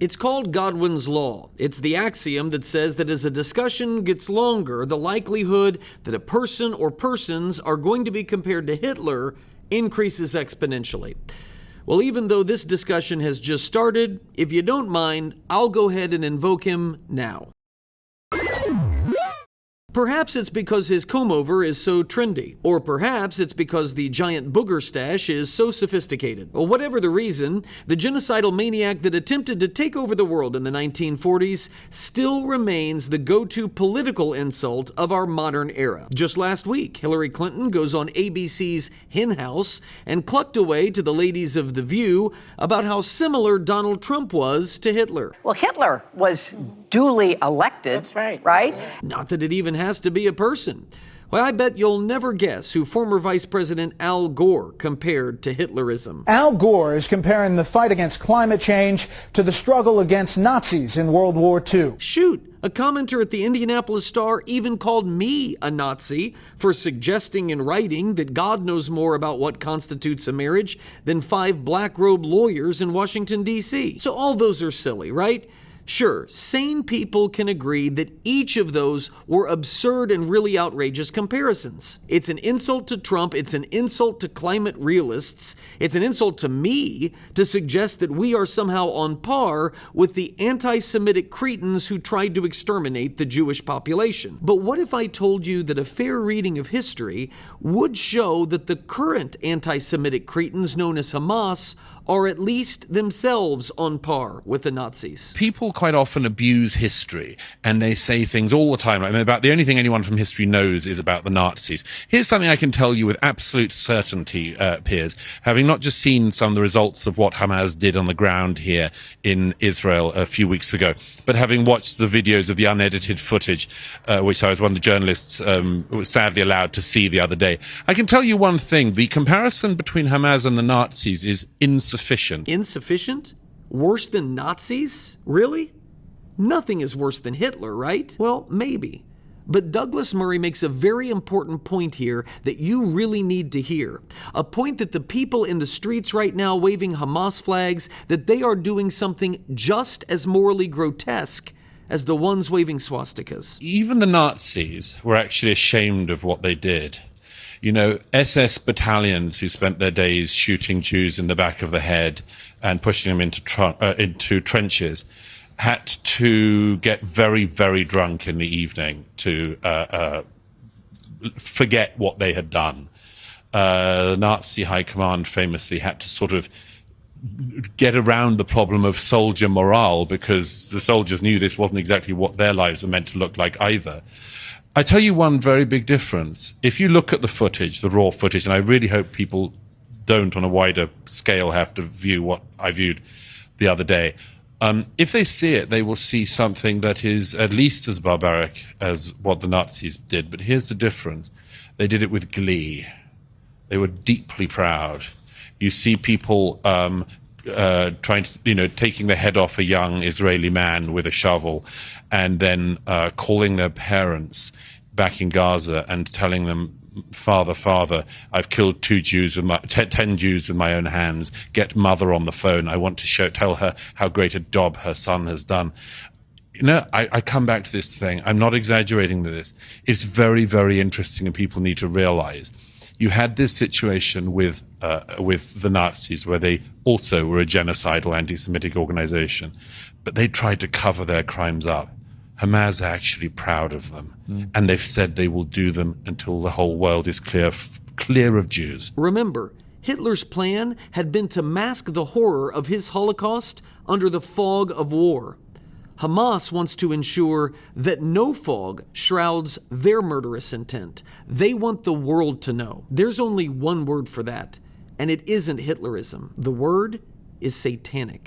It's called Godwin's law. It's the axiom that says that as a discussion gets longer, the likelihood that a person or persons are going to be compared to Hitler increases exponentially. Well, even though this discussion has just started, if you don't mind, I'll go ahead and invoke him now. Perhaps it's because his comb-over is so trendy, or perhaps it's because the giant booger stash is so sophisticated. Well, whatever the reason, the genocidal maniac that attempted to take over the world in the 1940s still remains the go-to political insult of our modern era. Just last week, Hillary Clinton goes on ABC's Hen House and clucked away to the ladies of The View about how similar Donald Trump was to Hitler. Well, Hitler was duly elected. That's right. Right? Not that it even has to be a person. Well, I bet you'll never guess who former Vice President Al Gore compared to Hitlerism. Al Gore is comparing the fight against climate change to the struggle against Nazis in World War II. Shoot, a commenter at the Indianapolis Star even called me a Nazi for suggesting in writing that God knows more about what constitutes a marriage than 5 black-robed lawyers in Washington, D.C. So all those are silly, right? Sure, sane people can agree that each of those were absurd and really outrageous comparisons. It's an insult to Trump, it's an insult to climate realists, it's an insult to me to suggest that we are somehow on par with the anti-Semitic cretins who tried to exterminate the Jewish population. But what if I told you that a fair reading of history would show that the current anti-Semitic cretins known as Hamas are at least themselves on par with the Nazis? People quite often abuse history, and they say things all the time. I mean, about the only thing anyone from history knows is about the Nazis. Here's something I can tell you with absolute certainty, Piers, having not just seen some of the results of what Hamas did on the ground here in Israel a few weeks ago, but having watched the videos of the unedited footage, which I was one of the journalists was sadly allowed to see the other day. I can tell you one thing: the comparison between Hamas and the Nazis is insufficient. Insufficient? Worse than Nazis? Really? Nothing is worse than Hitler, right? Well, maybe. But Douglas Murray makes a very important point here that you really need to hear. A point that the people in the streets right now waving Hamas flags, that they are doing something just as morally grotesque as the ones waving swastikas. Even the Nazis were actually ashamed of what they did. You know, SS battalions who spent their days shooting Jews in the back of the head and pushing them into trenches had to get very, very drunk in the evening to forget what they had done. The Nazi high command famously had to sort of get around the problem of soldier morale because the soldiers knew this wasn't exactly what their lives were meant to look like either. I tell you one very big difference. If you look at the footage, the raw footage, and I really hope people don't on a wider scale have to view what I viewed the other day, if they see it, they will see something that is at least as barbaric as what the Nazis did. But here's the difference. They did it with glee. They were deeply proud. You see people trying to, taking the head off a young Israeli man with a shovel and then calling their parents back in Gaza and telling them, Father, I've killed 10 Jews with my own hands. Get mother on the phone. I want to tell her how great a job her son has done. I come back to this thing. I'm not exaggerating this. It's very, very interesting, and people need to realize you had this situation with the Nazis, where they also were a genocidal anti-Semitic organization, but they tried to cover their crimes up. Hamas are actually proud of them, and they've said they will do them until the whole world is clear of Jews. Remember, Hitler's plan had been to mask the horror of his Holocaust under the fog of war. Hamas wants to ensure that no fog shrouds their murderous intent. They want the world to know. There's only one word for that, and it isn't Hitlerism. The word is satanic.